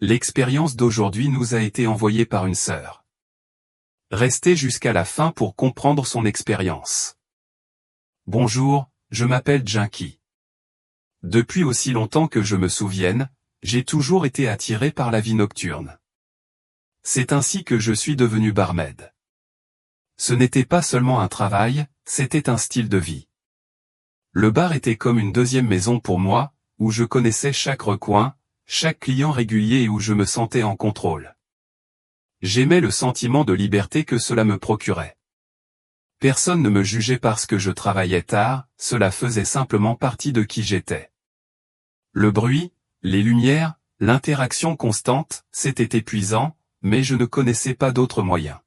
l'expérience d'aujourd'hui nous a été envoyée par une sœur. Restez jusqu'à la fin pour comprendre son expérience. Bonjour, je m'appelle Junkie. Depuis aussi longtemps que je me souvienne, j'ai toujours été attiré par la vie nocturne. C'est ainsi que je suis devenu barmaid. Ce n'était pas seulement un travail, c'était un style de vie. Le bar était comme une deuxième maison pour moi, où je connaissais chaque recoin, chaque client régulier et où je me sentais en contrôle. J'aimais le sentiment de liberté que cela me procurait. Personne ne me jugeait parce que je travaillais tard, cela faisait simplement partie de qui j'étais. Le bruit, les lumières, l'interaction constante, c'était épuisant, mais je ne connaissais pas d'autres moyens.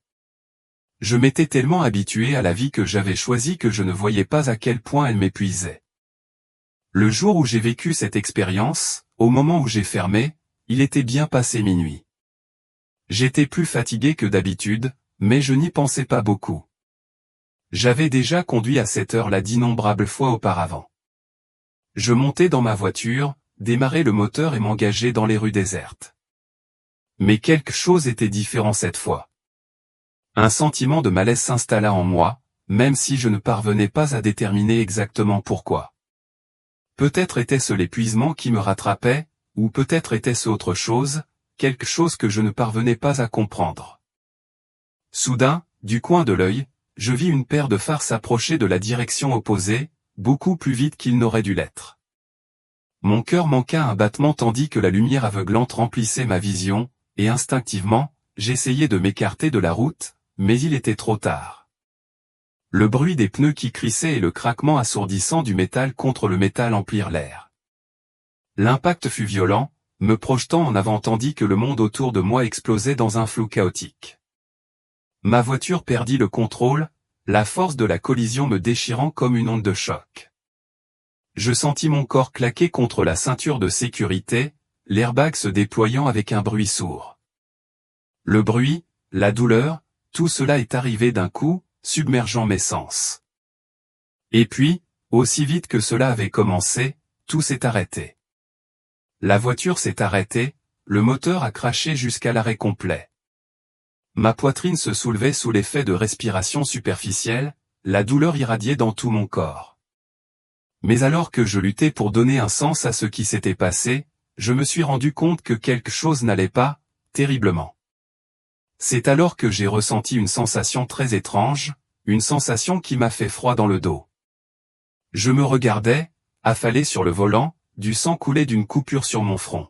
Je m'étais tellement habitué à la vie que j'avais choisi que je ne voyais pas à quel point elle m'épuisait. Le jour où j'ai vécu cette expérience, au moment où j'ai fermé, il était bien passé minuit. J'étais plus fatigué que d'habitude, mais je n'y pensais pas beaucoup. J'avais déjà conduit à cette heure-là d'innombrables fois auparavant. Je montais dans ma voiture, démarrais le moteur et m'engageais dans les rues désertes. Mais quelque chose était différent cette fois. Un sentiment de malaise s'installa en moi, même si je ne parvenais pas à déterminer exactement pourquoi. Peut-être était-ce l'épuisement qui me rattrapait, ou peut-être était-ce autre chose, quelque chose que je ne parvenais pas à comprendre. Soudain, du coin de l'œil, je vis une paire de phares s'approcher de la direction opposée, beaucoup plus vite qu'il n'aurait dû l'être. Mon cœur manqua un battement tandis que la lumière aveuglante remplissait ma vision, et instinctivement, j'essayais de m'écarter de la route, mais il était trop tard. Le bruit des pneus qui crissaient et le craquement assourdissant du métal contre le métal emplirent l'air. L'impact fut violent, me projetant en avant tandis que le monde autour de moi explosait dans un flou chaotique. Ma voiture perdit le contrôle, la force de la collision me déchirant comme une onde de choc. Je sentis mon corps claquer contre la ceinture de sécurité, l'airbag se déployant avec un bruit sourd. Le bruit, la douleur, tout cela est arrivé d'un coup, submergeant mes sens. Et puis, aussi vite que cela avait commencé, tout s'est arrêté. La voiture s'est arrêtée, le moteur a craché jusqu'à l'arrêt complet. Ma poitrine se soulevait sous l'effet de respiration superficielle, la douleur irradiait dans tout mon corps. Mais alors que je luttais pour donner un sens à ce qui s'était passé, je me suis rendu compte que quelque chose n'allait pas, terriblement. C'est alors que j'ai ressenti une sensation très étrange, une sensation qui m'a fait froid dans le dos. Je me regardais, affalé sur le volant, du sang coulait d'une coupure sur mon front.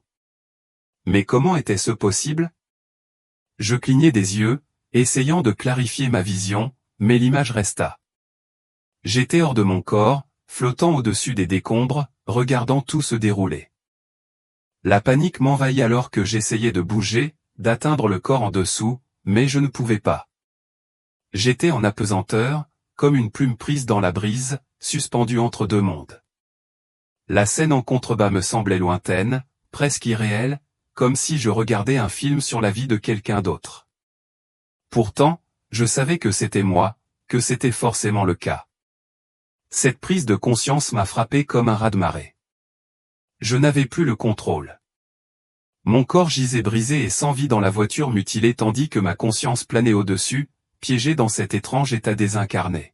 Mais comment était-ce possible? Je clignai des yeux, essayant de clarifier ma vision, mais l'image resta. J'étais hors de mon corps, flottant au-dessus des décombres, regardant tout se dérouler. La panique m'envahit alors que j'essayais de bouger, d'atteindre le corps en dessous, mais je ne pouvais pas. J'étais en apesanteur, comme une plume prise dans la brise, suspendue entre deux mondes. La scène en contrebas me semblait lointaine, presque irréelle, comme si je regardais un film sur la vie de quelqu'un d'autre. Pourtant, je savais que c'était moi, que c'était forcément le cas. Cette prise de conscience m'a frappé comme un raz-de-marée. Je n'avais plus le contrôle. Mon corps gisait brisé et sans vie dans la voiture mutilée tandis que ma conscience planait au-dessus, piégée dans cet étrange état désincarné.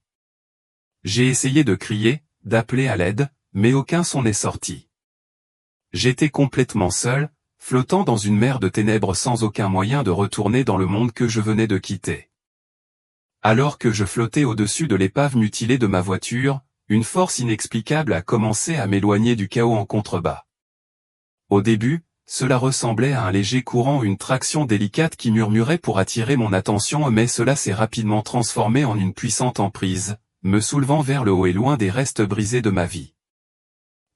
J'ai essayé de crier, d'appeler à l'aide, mais aucun son n'est sorti. J'étais complètement seul, flottant dans une mer de ténèbres sans aucun moyen de retourner dans le monde que je venais de quitter. Alors que je flottais au-dessus de l'épave mutilée de ma voiture, une force inexplicable a commencé à m'éloigner du chaos en contrebas. Au début, cela ressemblait à un léger courant ou une traction délicate qui murmurait pour attirer mon attention mais cela s'est rapidement transformé en une puissante emprise, me soulevant vers le haut et loin des restes brisés de ma vie.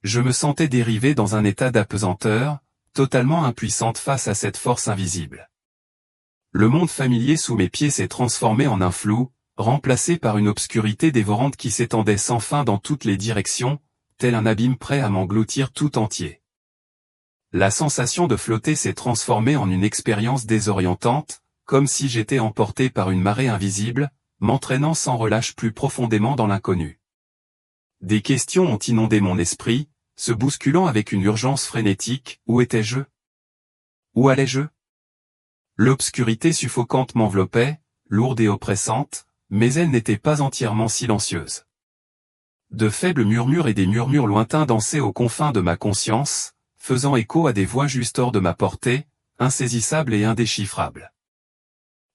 Je me sentais dérivé dans un état d'apesanteur, totalement impuissante face à cette force invisible. Le monde familier sous mes pieds s'est transformé en un flou, remplacé par une obscurité dévorante qui s'étendait sans fin dans toutes les directions, tel un abîme prêt à m'engloutir tout entier. La sensation de flotter s'est transformée en une expérience désorientante, comme si j'étais emporté par une marée invisible, m'entraînant sans relâche plus profondément dans l'inconnu. Des questions ont inondé mon esprit, se bousculant avec une urgence frénétique, où étais-je? Où allais-je? L'obscurité suffocante m'enveloppait, lourde et oppressante, mais elle n'était pas entièrement silencieuse. De faibles murmures et des murmures lointains dansaient aux confins de ma conscience, faisant écho à des voix juste hors de ma portée, insaisissables et indéchiffrables.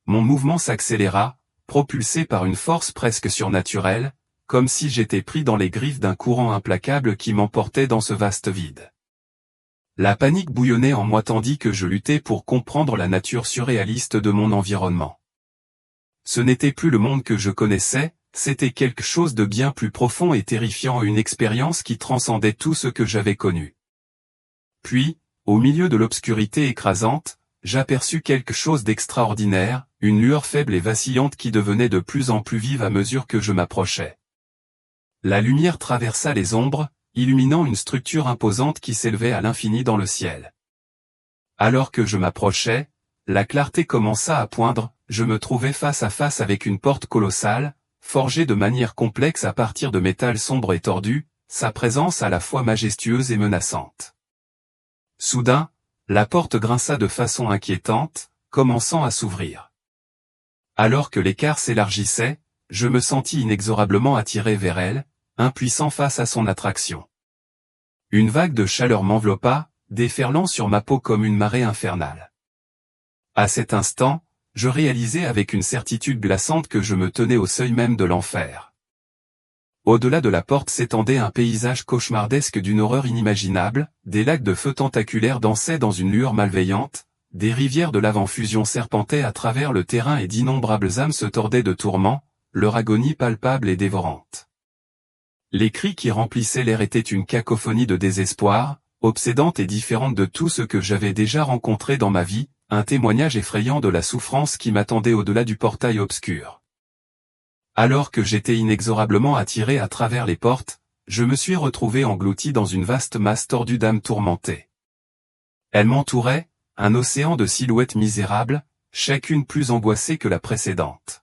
Mon mouvement s'accéléra, propulsé par une force presque surnaturelle, comme si j'étais pris dans les griffes d'un courant implacable qui m'emportait dans ce vaste vide. La panique bouillonnait en moi tandis que je luttais pour comprendre la nature surréaliste de mon environnement. Ce n'était plus le monde que je connaissais, c'était quelque chose de bien plus profond et terrifiant, une expérience qui transcendait tout ce que j'avais connu. Puis, au milieu de l'obscurité écrasante, j'aperçus quelque chose d'extraordinaire, une lueur faible et vacillante qui devenait de plus en plus vive à mesure que je m'approchais. La lumière traversa les ombres, illuminant une structure imposante qui s'élevait à l'infini dans le ciel. Alors que je m'approchais, la clarté commença à poindre, je me trouvais face à face avec une porte colossale, forgée de manière complexe à partir de métal sombre et tordu, sa présence à la fois majestueuse et menaçante. Soudain, la porte grinça de façon inquiétante, commençant à s'ouvrir. Alors que l'écart s'élargissait, je me sentis inexorablement attiré vers elle, impuissant face à son attraction. Une vague de chaleur m'enveloppa, déferlant sur ma peau comme une marée infernale. À cet instant, je réalisai avec une certitude glaçante que je me tenais au seuil même de l'enfer. Au-delà de la porte s'étendait un paysage cauchemardesque d'une horreur inimaginable, des lacs de feu tentaculaires dansaient dans une lueur malveillante, des rivières de lave en fusion serpentaient à travers le terrain et d'innombrables âmes se tordaient de tourments, leur agonie palpable et dévorante. Les cris qui remplissaient l'air étaient une cacophonie de désespoir, obsédante et différente de tout ce que j'avais déjà rencontré dans ma vie, un témoignage effrayant de la souffrance qui m'attendait au-delà du portail obscur. Alors que j'étais inexorablement attiré à travers les portes, je me suis retrouvé englouti dans une vaste masse tordue d'âmes tourmentées. Elles m'entouraient, un océan de silhouettes misérables, chacune plus angoissée que la précédente.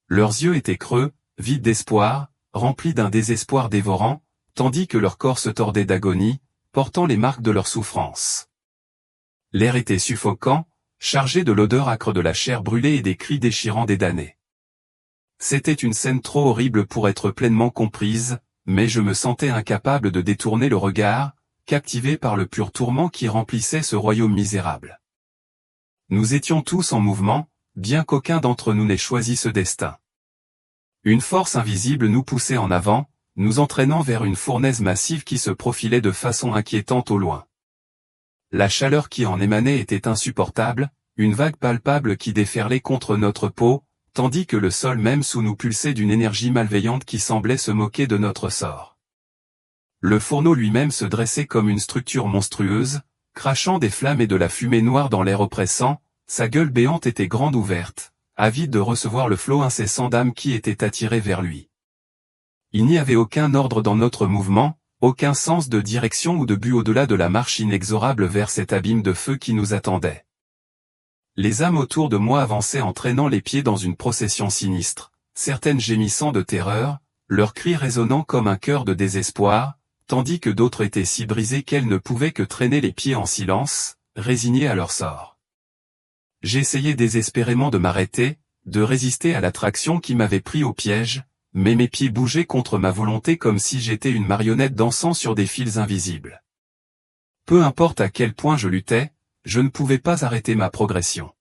Leurs yeux étaient creux, vides d'espoir, remplis d'un désespoir dévorant, tandis que leur corps se tordait d'agonie, portant les marques de leur souffrance. L'air était suffocant, chargé de l'odeur âcre de la chair brûlée et des cris déchirants des damnés. C'était une scène trop horrible pour être pleinement comprise, mais je me sentais incapable de détourner le regard, captivé par le pur tourment qui remplissait ce royaume misérable. Nous étions tous en mouvement, bien qu'aucun d'entre nous n'ait choisi ce destin. Une force invisible nous poussait en avant, nous entraînant vers une fournaise massive qui se profilait de façon inquiétante au loin. La chaleur qui en émanait était insupportable, une vague palpable qui déferlait contre notre peau, tandis que le sol même sous nous pulsait d'une énergie malveillante qui semblait se moquer de notre sort. Le fourneau lui-même se dressait comme une structure monstrueuse, crachant des flammes et de la fumée noire dans l'air oppressant, sa gueule béante était grande ouverte, avide de recevoir le flot incessant d'âmes qui étaient attirées vers lui. Il n'y avait aucun ordre dans notre mouvement, aucun sens de direction ou de but au-delà de la marche inexorable vers cet abîme de feu qui nous attendait. Les âmes autour de moi avançaient en traînant les pieds dans une procession sinistre, certaines gémissant de terreur, leurs cris résonnant comme un chœur de désespoir, tandis que d'autres étaient si brisées qu'elles ne pouvaient que traîner les pieds en silence, résignées à leur sort. J'essayais désespérément de m'arrêter, de résister à l'attraction qui m'avait pris au piège, mais mes pieds bougeaient contre ma volonté comme si j'étais une marionnette dansant sur des fils invisibles. Peu importe à quel point je luttais, je ne pouvais pas arrêter ma progression.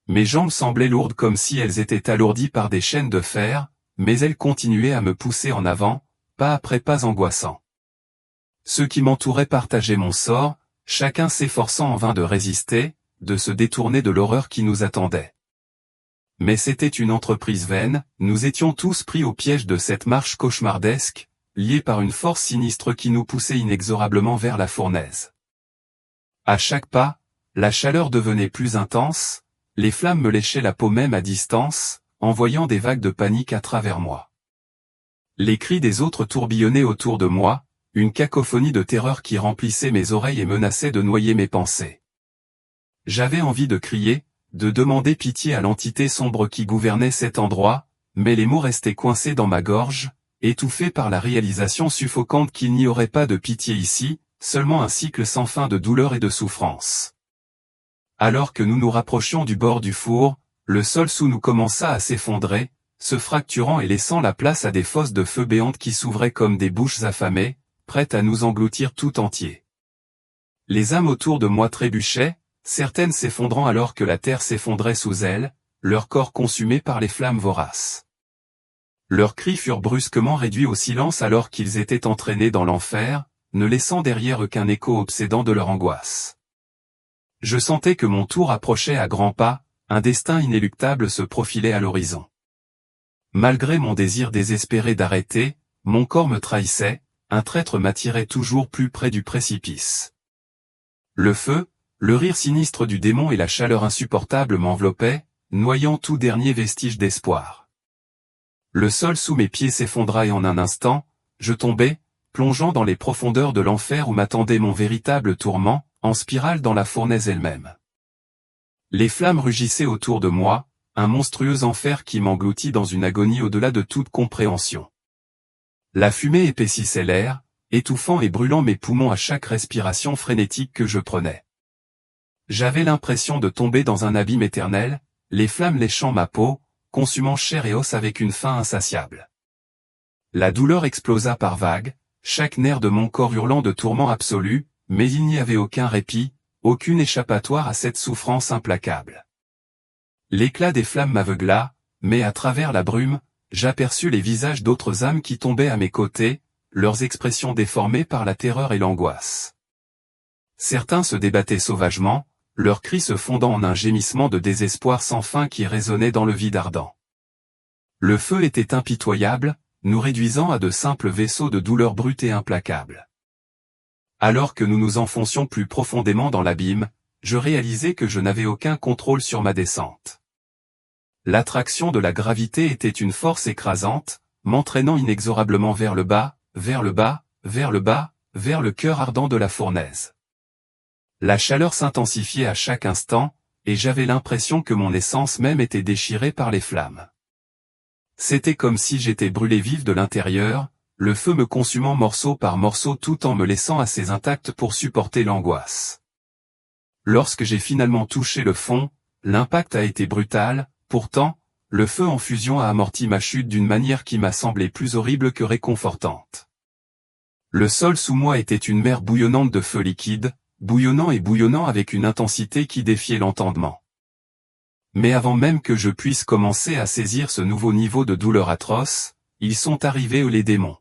Mes jambes semblaient lourdes comme si elles étaient alourdies par des chaînes de fer, mais elles continuaient à me pousser en avant, pas après pas angoissant. Ceux qui m'entouraient partageaient mon sort, chacun s'efforçant en vain de résister, de se détourner de l'horreur qui nous attendait. Mais c'était une entreprise vaine, nous étions tous pris au piège de cette marche cauchemardesque, liés par une force sinistre qui nous poussait inexorablement vers la fournaise. À chaque pas, la chaleur devenait plus intense, les flammes me léchaient la peau même à distance, envoyant des vagues de panique à travers moi. Les cris des autres tourbillonnaient autour de moi, une cacophonie de terreur qui remplissait mes oreilles et menaçait de noyer mes pensées. J'avais envie de crier, de demander pitié à l'entité sombre qui gouvernait cet endroit, mais les mots restaient coincés dans ma gorge, étouffés par la réalisation suffocante qu'il n'y aurait pas de pitié ici, seulement un cycle sans fin de douleur et de souffrance. Alors que nous nous rapprochions du bord du four, le sol sous nous commença à s'effondrer, se fracturant et laissant la place à des fosses de feu béantes qui s'ouvraient comme des bouches affamées, prêtes à nous engloutir tout entier. Les âmes autour de moi trébuchaient, certaines s'effondrant alors que la terre s'effondrait sous elles, leurs corps consumés par les flammes voraces. Leurs cris furent brusquement réduits au silence alors qu'ils étaient entraînés dans l'enfer, ne laissant derrière eux qu'un écho obsédant de leur angoisse. Je sentais que mon tour approchait à grands pas, un destin inéluctable se profilait à l'horizon. Malgré mon désir désespéré d'arrêter, mon corps me trahissait, un traître m'attirait toujours plus près du précipice. Le feu, le rire sinistre du démon et la chaleur insupportable m'enveloppaient, noyant tout dernier vestige d'espoir. Le sol sous mes pieds s'effondra et en un instant, je tombai, plongeant dans les profondeurs de l'enfer où m'attendait mon véritable tourment, en spirale dans la fournaise elle-même. Les flammes rugissaient autour de moi, un monstrueux enfer qui m'engloutit dans une agonie au-delà de toute compréhension. La fumée épaississait l'air, étouffant et brûlant mes poumons à chaque respiration frénétique que je prenais. J'avais l'impression de tomber dans un abîme éternel, les flammes léchant ma peau, consumant chair et os avec une faim insatiable. La douleur explosa par vagues, chaque nerf de mon corps hurlant de tourment absolu, mais il n'y avait aucun répit, aucune échappatoire à cette souffrance implacable. L'éclat des flammes m'aveugla, mais à travers la brume, j'aperçus les visages d'autres âmes qui tombaient à mes côtés, leurs expressions déformées par la terreur et l'angoisse. Certains se débattaient sauvagement, leurs cris se fondant en un gémissement de désespoir sans fin qui résonnait dans le vide ardent. Le feu était impitoyable, nous réduisant à de simples vaisseaux de douleur brute et implacable. Alors que nous nous enfoncions plus profondément dans l'abîme, je réalisai que je n'avais aucun contrôle sur ma descente. L'attraction de la gravité était une force écrasante, m'entraînant inexorablement vers le bas, vers le bas, vers le bas, vers le cœur ardent de la fournaise. La chaleur s'intensifiait à chaque instant, et j'avais l'impression que mon essence même était déchirée par les flammes. C'était comme si j'étais brûlé vif de l'intérieur, le feu me consumant morceau par morceau tout en me laissant assez intact pour supporter l'angoisse. Lorsque j'ai finalement touché le fond, l'impact a été brutal, pourtant, le feu en fusion a amorti ma chute d'une manière qui m'a semblé plus horrible que réconfortante. Le sol sous moi était une mer bouillonnante de feu liquide, bouillonnant et bouillonnant avec une intensité qui défiait l'entendement. Mais avant même que je puisse commencer à saisir ce nouveau niveau de douleur atroce, ils sont arrivés les démons.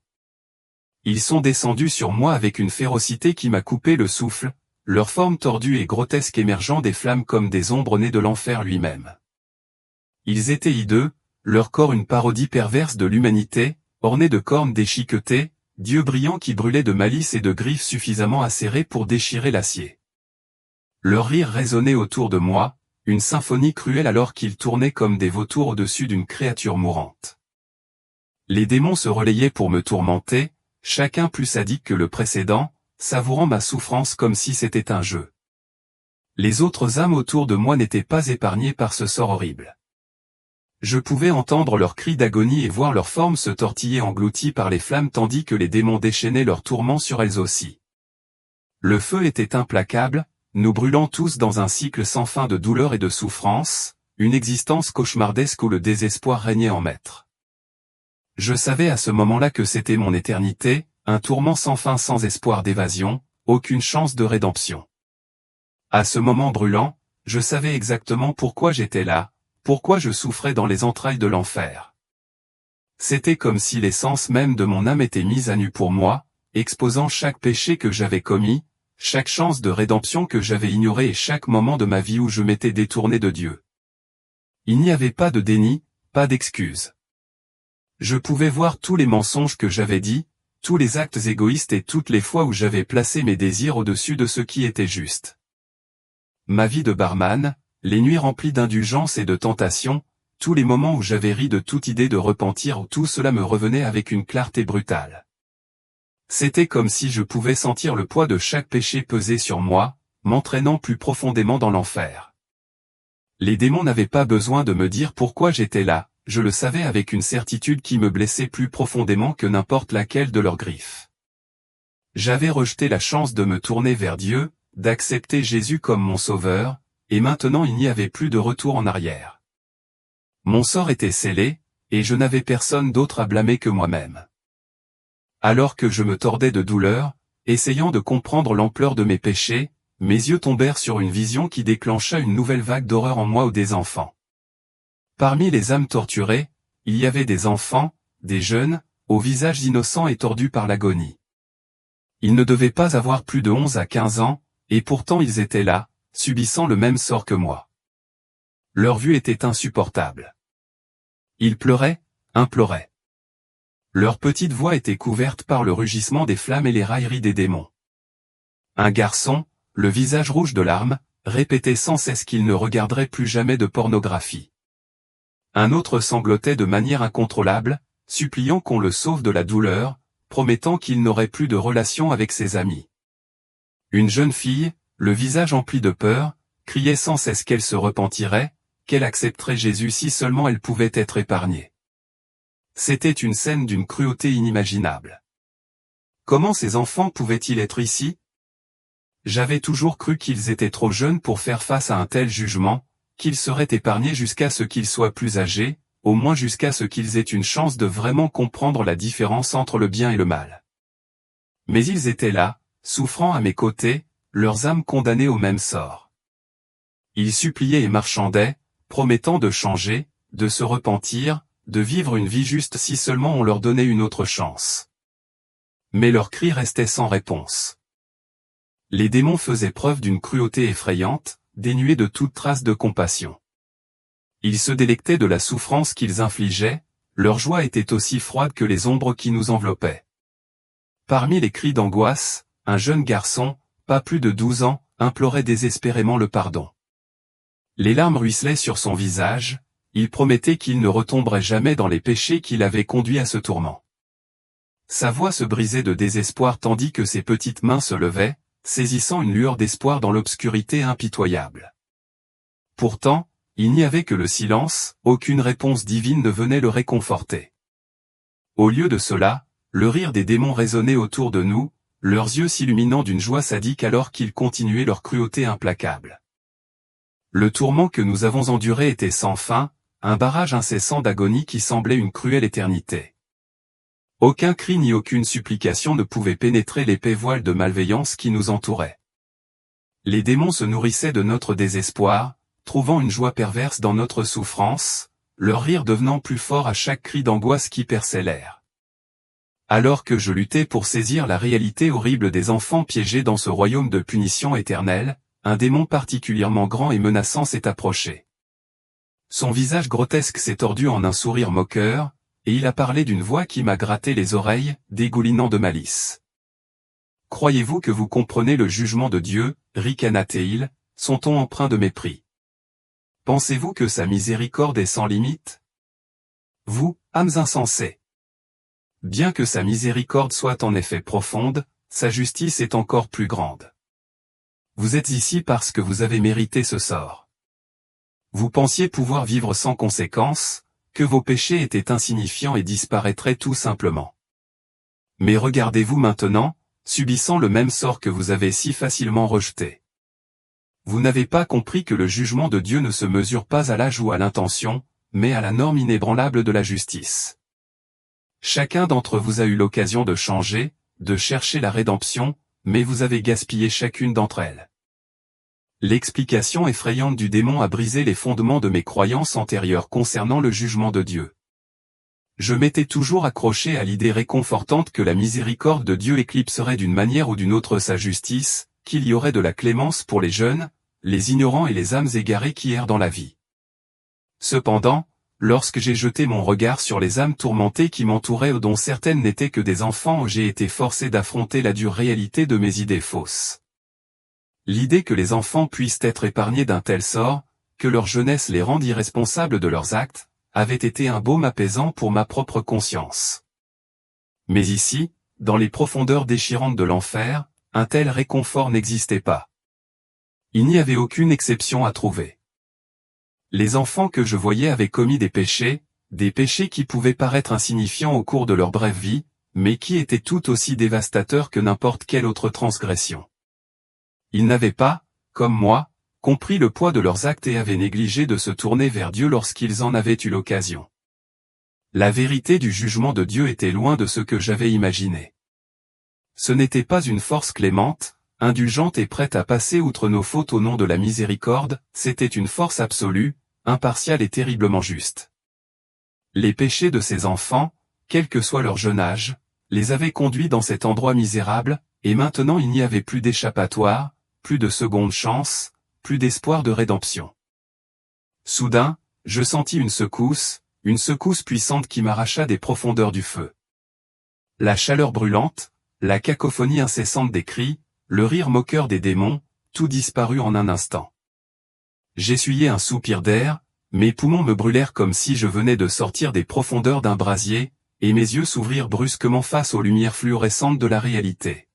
Ils sont descendus sur moi avec une férocité qui m'a coupé le souffle, leur forme tordue et grotesque émergeant des flammes comme des ombres nées de l'enfer lui-même. Ils étaient hideux, leur corps une parodie perverse de l'humanité, ornée de cornes déchiquetées, d'yeux brillants qui brûlaient de malice et de griffes suffisamment acérées pour déchirer l'acier. Leur rire résonnait autour de moi, une symphonie cruelle alors qu'ils tournaient comme des vautours au-dessus d'une créature mourante. Les démons se relayaient pour me tourmenter, chacun plus sadique que le précédent, savourant ma souffrance comme si c'était un jeu. Les autres âmes autour de moi n'étaient pas épargnées par ce sort horrible. Je pouvais entendre leurs cris d'agonie et voir leurs formes se tortiller englouties par les flammes tandis que les démons déchaînaient leurs tourments sur elles aussi. Le feu était implacable, nous brûlant tous dans un cycle sans fin de douleur et de souffrance, une existence cauchemardesque où le désespoir régnait en maître. Je savais à ce moment-là que c'était mon éternité, un tourment sans fin sans espoir d'évasion, aucune chance de rédemption. À ce moment brûlant, je savais exactement pourquoi j'étais là, pourquoi je souffrais dans les entrailles de l'enfer. C'était comme si l'essence même de mon âme était mise à nu pour moi, exposant chaque péché que j'avais commis, chaque chance de rédemption que j'avais ignorée et chaque moment de ma vie où je m'étais détourné de Dieu. Il n'y avait pas de déni, pas d'excuse. Je pouvais voir tous les mensonges que j'avais dits, tous les actes égoïstes et toutes les fois où j'avais placé mes désirs au-dessus de ce qui était juste. Ma vie de barman, les nuits remplies d'indulgence et de tentation, tous les moments où j'avais ri de toute idée de repentir où tout cela me revenait avec une clarté brutale. C'était comme si je pouvais sentir le poids de chaque péché peser sur moi, m'entraînant plus profondément dans l'enfer. Les démons n'avaient pas besoin de me dire pourquoi j'étais là, je le savais avec une certitude qui me blessait plus profondément que n'importe laquelle de leurs griffes. J'avais rejeté la chance de me tourner vers Dieu, d'accepter Jésus comme mon sauveur, et maintenant il n'y avait plus de retour en arrière. Mon sort était scellé, et je n'avais personne d'autre à blâmer que moi-même. Alors que je me tordais de douleur, essayant de comprendre l'ampleur de mes péchés, mes yeux tombèrent sur une vision qui déclencha une nouvelle vague d'horreur en moi ou des enfants. Parmi les âmes torturées, il y avait des enfants, des jeunes, aux visages innocents et tordus par l'agonie. Ils ne devaient pas avoir plus de 11 à 15 ans, et pourtant ils étaient là, subissant le même sort que moi. Leur vue était insupportable. Ils pleuraient, imploraient. Leur petite voix était couverte par le rugissement des flammes et les railleries des démons. Un garçon, le visage rouge de larmes, répétait sans cesse qu'il ne regarderait plus jamais de pornographie. Un autre sanglotait de manière incontrôlable, suppliant qu'on le sauve de la douleur, promettant qu'il n'aurait plus de relation avec ses amis. Une jeune fille, le visage empli de peur, criait sans cesse qu'elle se repentirait, qu'elle accepterait Jésus si seulement elle pouvait être épargnée. C'était une scène d'une cruauté inimaginable. Comment ces enfants pouvaient-ils être ici? J'avais toujours cru qu'ils étaient trop jeunes pour faire face à un tel jugement, qu'ils seraient épargnés jusqu'à ce qu'ils soient plus âgés, au moins jusqu'à ce qu'ils aient une chance de vraiment comprendre la différence entre le bien et le mal. Mais ils étaient là, souffrant à mes côtés, leurs âmes condamnées au même sort. Ils suppliaient et marchandaient, promettant de changer, de se repentir, de vivre une vie juste si seulement on leur donnait une autre chance. Mais leurs cris restaient sans réponse. Les démons faisaient preuve d'une cruauté effrayante, dénuée de toute trace de compassion. Ils se délectaient de la souffrance qu'ils infligeaient, leur joie était aussi froide que les ombres qui nous enveloppaient. Parmi les cris d'angoisse, un jeune garçon, pas plus de 12 ans, implorait désespérément le pardon. Les larmes ruisselaient sur son visage, il promettait qu'il ne retomberait jamais dans les péchés qui l'avaient conduit à ce tourment. Sa voix se brisait de désespoir tandis que ses petites mains se levaient, saisissant une lueur d'espoir dans l'obscurité impitoyable. Pourtant, il n'y avait que le silence, aucune réponse divine ne venait le réconforter. Au lieu de cela, le rire des démons résonnait autour de nous, leurs yeux s'illuminant d'une joie sadique alors qu'ils continuaient leur cruauté implacable. Le tourment que nous avons enduré était sans fin, un barrage incessant d'agonie qui semblait une cruelle éternité. Aucun cri ni aucune supplication ne pouvait pénétrer l'épais voile de malveillance qui nous entourait. Les démons se nourrissaient de notre désespoir, trouvant une joie perverse dans notre souffrance, leur rire devenant plus fort à chaque cri d'angoisse qui perçait l'air. Alors que je luttais pour saisir la réalité horrible des enfants piégés dans ce royaume de punition éternelle, un démon particulièrement grand et menaçant s'est approché. Son visage grotesque s'est tordu en un sourire moqueur, et il a parlé d'une voix qui m'a gratté les oreilles, dégoulinant de malice. « Croyez-vous que vous comprenez le jugement de Dieu, ricana-t-il, son ton empreint de mépris. Pensez-vous que sa miséricorde est sans limite? Vous, âmes insensées. Bien que sa miséricorde soit en effet profonde, sa justice est encore plus grande. Vous êtes ici parce que vous avez mérité ce sort. Vous pensiez pouvoir vivre sans conséquence, que vos péchés étaient insignifiants et disparaîtraient tout simplement. Mais regardez-vous maintenant, subissant le même sort que vous avez si facilement rejeté. Vous n'avez pas compris que le jugement de Dieu ne se mesure pas à l'âge ou à l'intention, mais à la norme inébranlable de la justice. Chacun d'entre vous a eu l'occasion de changer, de chercher la rédemption, mais vous avez gaspillé chacune d'entre elles. L'explication effrayante du démon a brisé les fondements de mes croyances antérieures concernant le jugement de Dieu. Je m'étais toujours accroché à l'idée réconfortante que la miséricorde de Dieu éclipserait d'une manière ou d'une autre sa justice, qu'il y aurait de la clémence pour les jeunes, les ignorants et les âmes égarées qui errent dans la vie. Cependant, lorsque j'ai jeté mon regard sur les âmes tourmentées qui m'entouraient ou dont certaines n'étaient que des enfants, j'ai été forcé d'affronter la dure réalité de mes idées fausses. L'idée que les enfants puissent être épargnés d'un tel sort, que leur jeunesse les rende irresponsables de leurs actes, avait été un baume apaisant pour ma propre conscience. Mais ici, dans les profondeurs déchirantes de l'enfer, un tel réconfort n'existait pas. Il n'y avait aucune exception à trouver. Les enfants que je voyais avaient commis des péchés qui pouvaient paraître insignifiants au cours de leur brève vie, mais qui étaient tout aussi dévastateurs que n'importe quelle autre transgression. Ils n'avaient pas, comme moi, compris le poids de leurs actes et avaient négligé de se tourner vers Dieu lorsqu'ils en avaient eu l'occasion. La vérité du jugement de Dieu était loin de ce que j'avais imaginé. Ce n'était pas une force clémente, indulgente et prête à passer outre nos fautes au nom de la miséricorde, c'était une force absolue, impartiale et terriblement juste. Les péchés de ces enfants, quel que soit leur jeune âge, les avaient conduits dans cet endroit misérable, et maintenant il n'y avait plus d'échappatoire, plus de seconde chance, plus d'espoir de rédemption. Soudain, je sentis une secousse puissante qui m'arracha des profondeurs du feu. La chaleur brûlante, la cacophonie incessante des cris, le rire moqueur des démons, tout disparut en un instant. J'essuyai un soupir d'air, mes poumons me brûlèrent comme si je venais de sortir des profondeurs d'un brasier, et mes yeux s'ouvrirent brusquement face aux lumières fluorescentes de la réalité.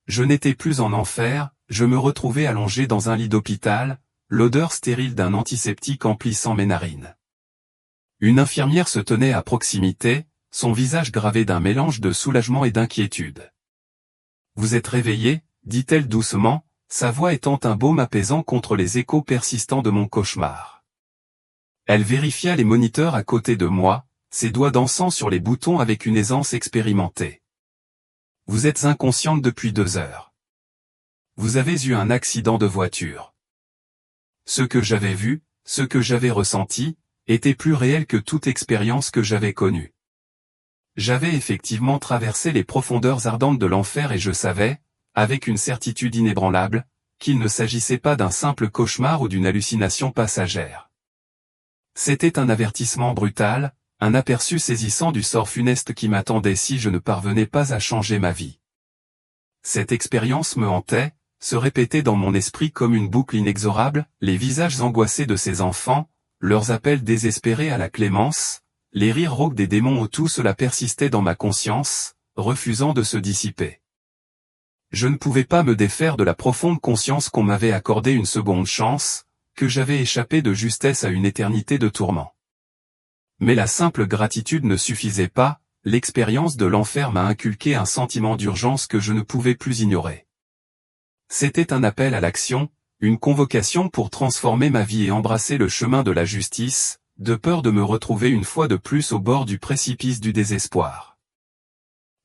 Je n'étais plus en enfer, je me retrouvais allongé dans un lit d'hôpital, l'odeur stérile d'un antiseptique emplissant mes narines. Une infirmière se tenait à proximité, son visage gravé d'un mélange de soulagement et d'inquiétude. « Vous êtes réveillé ?» dit-elle doucement, sa voix étant un baume apaisant contre les échos persistants de mon cauchemar. Elle vérifia les moniteurs à côté de moi, ses doigts dansant sur les boutons avec une aisance expérimentée. « Vous êtes inconsciente depuis 2 heures. Vous avez eu un accident de voiture. » Ce que j'avais vu, ce que j'avais ressenti, était plus réel que toute expérience que j'avais connue. J'avais effectivement traversé les profondeurs ardentes de l'enfer et je savais, avec une certitude inébranlable, qu'il ne s'agissait pas d'un simple cauchemar ou d'une hallucination passagère. C'était un avertissement brutal, un aperçu saisissant du sort funeste qui m'attendait si je ne parvenais pas à changer ma vie. Cette expérience me hantait, se répétait dans mon esprit comme une boucle inexorable, les visages angoissés de ces enfants, leurs appels désespérés à la clémence, les rires rauques des démons, tout cela persistait dans ma conscience, refusant de se dissiper. Je ne pouvais pas me défaire de la profonde conscience qu'on m'avait accordé une seconde chance, que j'avais échappé de justesse à une éternité de tourments. Mais la simple gratitude ne suffisait pas, l'expérience de l'enfer m'a inculqué un sentiment d'urgence que je ne pouvais plus ignorer. C'était un appel à l'action, une convocation pour transformer ma vie et embrasser le chemin de la justice, de peur de me retrouver une fois de plus au bord du précipice du désespoir.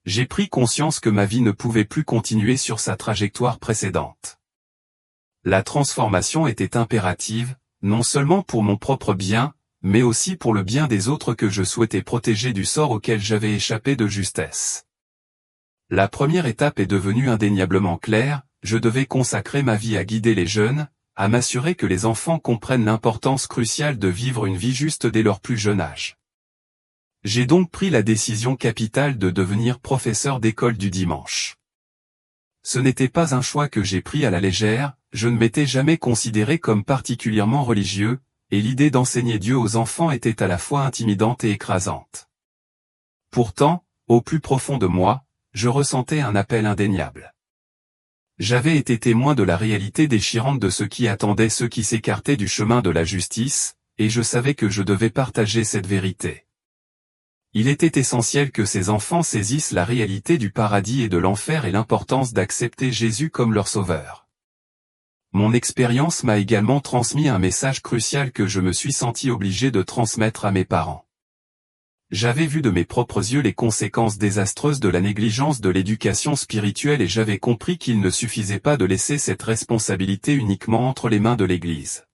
J'ai pris conscience que ma vie ne pouvait plus continuer sur sa trajectoire précédente. La transformation était impérative, non seulement pour mon propre bien, mais aussi pour le bien des autres que je souhaitais protéger du sort auquel j'avais échappé de justesse. La première étape est devenue indéniablement claire, je devais consacrer ma vie à guider les jeunes, à m'assurer que les enfants comprennent l'importance cruciale de vivre une vie juste dès leur plus jeune âge. J'ai donc pris la décision capitale de devenir professeur d'école du dimanche. Ce n'était pas un choix que j'ai pris à la légère, je ne m'étais jamais considéré comme particulièrement religieux, et l'idée d'enseigner Dieu aux enfants était à la fois intimidante et écrasante. Pourtant, au plus profond de moi, je ressentais un appel indéniable. J'avais été témoin de la réalité déchirante de ce qui attendait ceux qui s'écartaient du chemin de la justice, et je savais que je devais partager cette vérité. Il était essentiel que ces enfants saisissent la réalité du paradis et de l'enfer et l'importance d'accepter Jésus comme leur sauveur. Mon expérience m'a également transmis un message crucial que je me suis senti obligé de transmettre à mes parents. J'avais vu de mes propres yeux les conséquences désastreuses de la négligence de l'éducation spirituelle et j'avais compris qu'il ne suffisait pas de laisser cette responsabilité uniquement entre les mains de l'Église.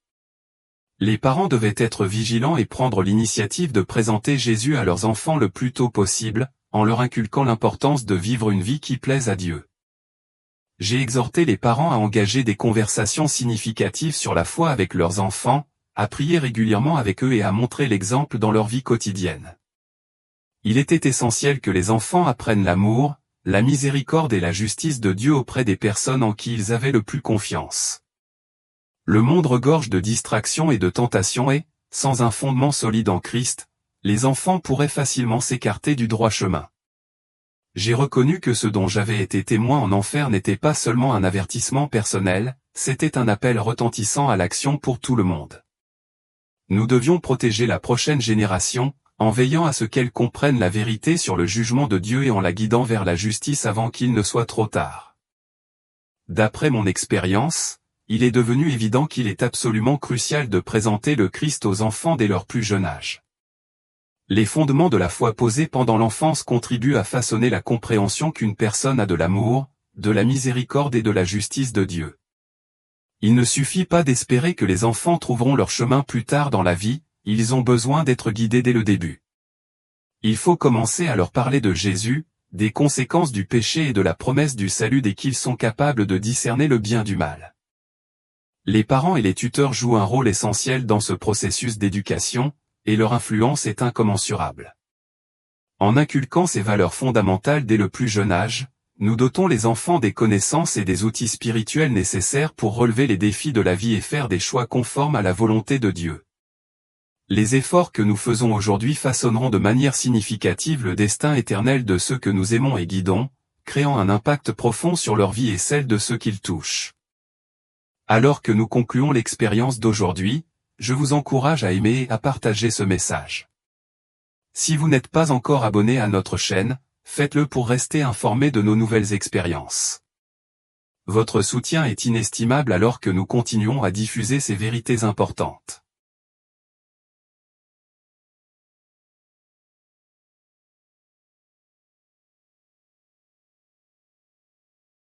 Les parents devaient être vigilants et prendre l'initiative de présenter Jésus à leurs enfants le plus tôt possible, en leur inculquant l'importance de vivre une vie qui plaise à Dieu. J'ai exhorté les parents à engager des conversations significatives sur la foi avec leurs enfants, à prier régulièrement avec eux et à montrer l'exemple dans leur vie quotidienne. Il était essentiel que les enfants apprennent l'amour, la miséricorde et la justice de Dieu auprès des personnes en qui ils avaient le plus confiance. Le monde regorge de distractions et de tentations et, sans un fondement solide en Christ, les enfants pourraient facilement s'écarter du droit chemin. J'ai reconnu que ce dont j'avais été témoin en enfer n'était pas seulement un avertissement personnel, c'était un appel retentissant à l'action pour tout le monde. Nous devions protéger la prochaine génération, en veillant à ce qu'elle comprenne la vérité sur le jugement de Dieu et en la guidant vers la justice avant qu'il ne soit trop tard. D'après mon expérience, il est devenu évident qu'il est absolument crucial de présenter le Christ aux enfants dès leur plus jeune âge. Les fondements de la foi posés pendant l'enfance contribuent à façonner la compréhension qu'une personne a de l'amour, de la miséricorde et de la justice de Dieu. Il ne suffit pas d'espérer que les enfants trouveront leur chemin plus tard dans la vie, ils ont besoin d'être guidés dès le début. Il faut commencer à leur parler de Jésus, des conséquences du péché et de la promesse du salut dès qu'ils sont capables de discerner le bien du mal. Les parents et les tuteurs jouent un rôle essentiel dans ce processus d'éducation, et leur influence est incommensurable. En inculquant ces valeurs fondamentales dès le plus jeune âge, nous dotons les enfants des connaissances et des outils spirituels nécessaires pour relever les défis de la vie et faire des choix conformes à la volonté de Dieu. Les efforts que nous faisons aujourd'hui façonneront de manière significative le destin éternel de ceux que nous aimons et guidons, créant un impact profond sur leur vie et celle de ceux qu'ils touchent. Alors que nous concluons l'expérience d'aujourd'hui, je vous encourage à aimer et à partager ce message. Si vous n'êtes pas encore abonné à notre chaîne, faites-le pour rester informé de nos nouvelles expériences. Votre soutien est inestimable alors que nous continuons à diffuser ces vérités importantes.